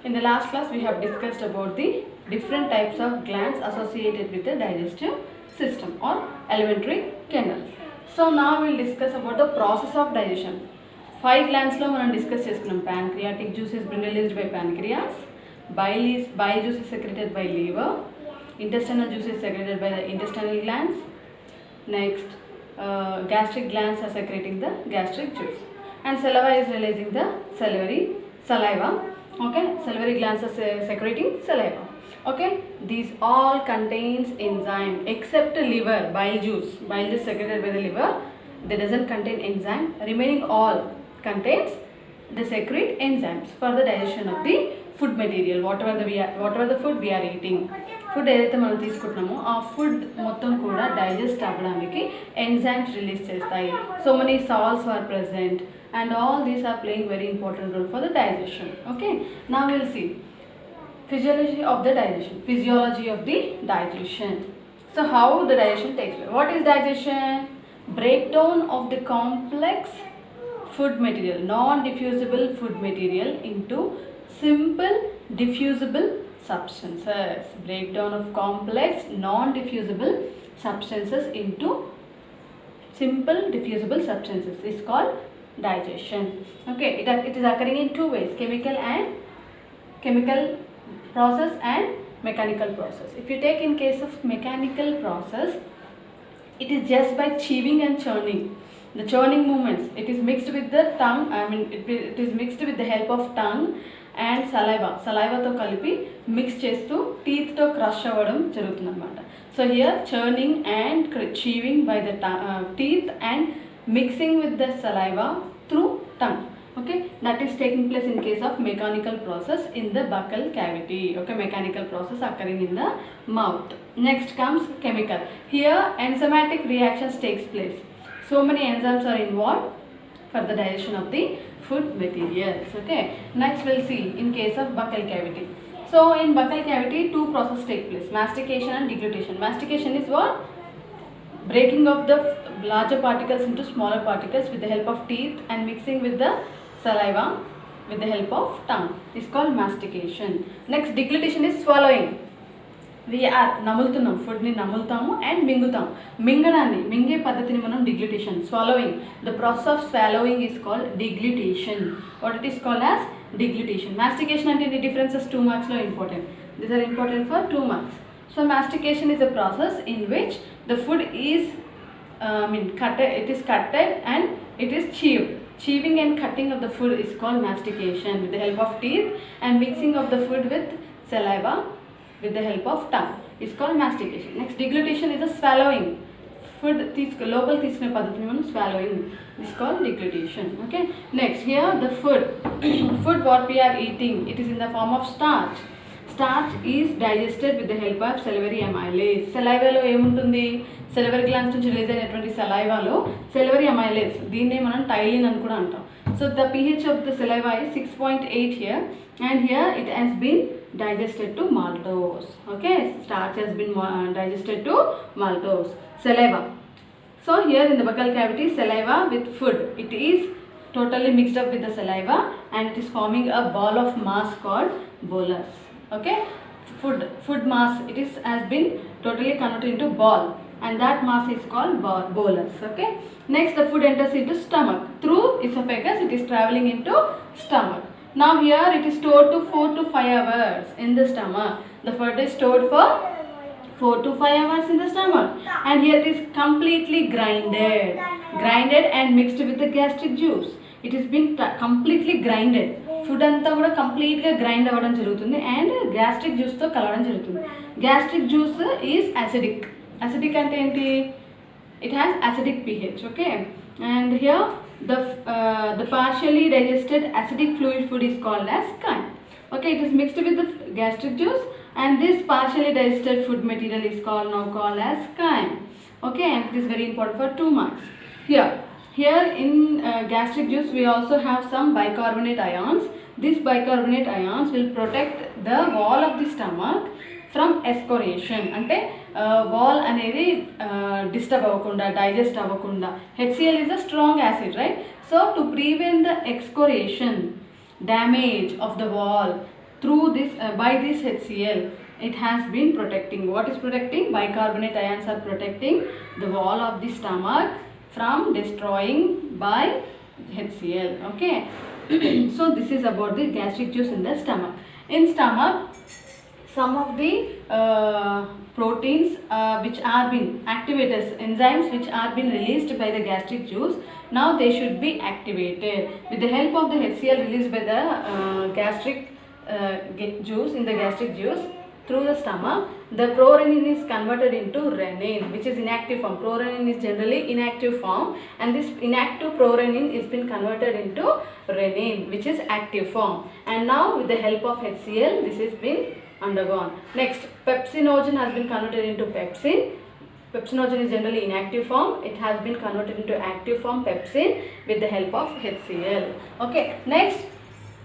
In the last class, we have discussed about the different types of glands associated with the digestive system or alimentary canal. So now we will discuss about the process of digestion. 5 glands lo మనం discuss చేసుకున్నాం. Pancreatic juice is released by pancreas, bile juice is secreted by liver, intestinal juice is secreted by the intestinal glands. Next, gastric glands are secreting the gastric juice, and saliva is releasing the saliva. Okay, salivary glands are secreting saliva. Okay, these all contains enzyme except liver, bile juice secreted by the liver, that doesn't contain enzyme. Remaining all contains the secrete enzymes for the digestion of the food material, whatever the food we are eating. Food ఏదైతే మనం తీసుకుంటున్నామో ఆ food మొత్తం కూడా digest అవ్వడానికి enzymes release చేస్తాయి. So many salts are present and all these are playing very important role for the digestion. Okay, now we'll see physiology of the digestion. So how the digestion takes place? What is digestion? Breakdown of the complex food material, non-diffusible food material into simple diffusible substances. Breakdown of complex non-diffusible substances into simple diffusible substances is called digestion. Okay, it is occurring in 2 ways: chemical process and mechanical process. If you take in case of mechanical process, it is just by chewing and churning. The churning movements, it is mixed with the tongue, it is mixed with the help of tongue and saliva తో కలిపి mix చేస్తూ teeth తో crush అవ్వడం జరుగుతుంది అన్నమాట. So here churning and chewing by the teeth and mixing with the saliva through tongue. Okay, that is taking place in case of mechanical process in the buccal cavity. Okay, mechanical process occurring in the mouth. Next comes chemical. Here enzymatic reactions takes place. So many enzymes are involved for the digestion of the food materials. Okay, next we'll see in case of buccal cavity. So in buccal cavity 2 processes take place: mastication and deglutition. Mastication is what? Breaking of the larger particles into smaller particles with the help of teeth and mixing with the saliva with the help of tongue is called mastication. Next, deglutition is swallowing. We are namultunam, food ni namultamu and mingutam. Minge paddhatini manam deglutition. Swallowing, the process of swallowing is called deglutition. What it is called as deglutition. Mastication and the differences 2 marks lo important. These are important for 2 marks. So mastication is a process in which the food is cutted and it is chewed. Chewing and cutting of the food is called mastication with the help of teeth, and mixing of the food with saliva with the help of tongue is called mastication. Next, deglutition is a swallowing. Food local తీసుకునే పద్ధతిని మనం swallowing is called deglutition. Okay, next, here the food what we are eating, it is in the form of starch. Starch is digested with the help of salivary amylase. Salivalo ఏముంటుంది? salivary glands నుంచి release అయినటువంటి salivalo salivary amylase, దీన్నే మనం టైలిన్ అని కూడా అంటాం. So the pH of the saliva is 6.8 here, and here it has been digested to maltose. Okay, starch has been digested to maltose. Saliva. So here in the buccal cavity, saliva with food, it is totally mixed up with the saliva and it is forming a ball of mass called bolus. Okay, food mass, it is has been totally converted into ball, and that mass is called bolus. Okay, next the food enters into stomach through esophagus. It is traveling into stomach. Now here it is stored to 4 to 5 hours in the stomach. The food is stored for 4 to 5 hours in the stomach, and here it is completely grinded and mixed with the gastric juice. It has been completely grinded. Food అంతా కూడా కంప్లీట్గా grind అవ్వడం జరుగుతుంది and gastric జ్యూస్తో కలవడం జరుగుతుంది. Gastric juice is acidic అంటే ఏంటి? It has acidic pH. Okay, and here the partially digested acidic fluid food is called as chyme. Okay, it is mixed with the gastric juice, and this partially digested food material is called as chyme. Okay, and it is very important for 2 marks. Here in gastric juice we also have some bicarbonate ions. These bicarbonate ions will protect the wall of the stomach from excoriation. అంటే wall అనేది disturb అవ్వకుండా, digest అవ్వకుండా. HCl is a strong acid, right? So to prevent the excoriation, damage of the wall, through this by this HCl. It has been protecting. What is protecting? Bicarbonate ions are protecting the wall of the stomach from destroying by HCl. Okay. So this is about the gastric juice in the stomach. In stomach, some of the proteins which are been activators, enzymes which are been released by the gastric juice, now they should be activated with the help of the HCl released by the gastric juice in the gastric juice through the stomach. The prorenin is converted into renin, which is inactive form. Prorenin is generally inactive form, and this inactive prorenin is been converted into renin, which is active form. And now with the help of HCl, this has been undergone. Next, pepsinogen has been converted into pepsin. Pepsinogen is generally inactive form. It has been converted into active form, pepsin, with the help of HCl. Okay. Next,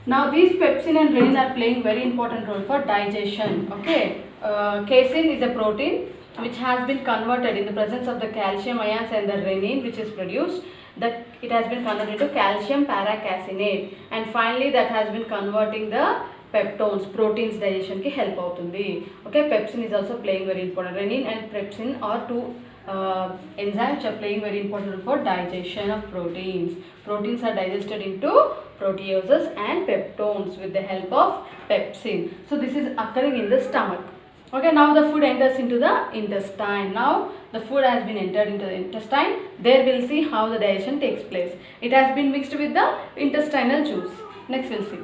now these pepsin and renin are playing very important role for digestion. Okay. Casein is a protein which has been converted in the presence of the calcium ions and the renin which is produced. That it has been converted to calcium paracaseinate, and finally that has been converting the peptones, proteins digestion ki help avutundi. Okay, pepsin is also playing very important. Renin and pepsin are two enzymes which are playing very important role for digestion of proteins. Proteins are digested into proteases and peptones with the help of pepsin. So this is occurring in the stomach. Okay, now the food enters into the intestine. Now the food has been entered into the intestine. There we'll see how the digestion takes place. It has been mixed with the intestinal juice. Next we'll see.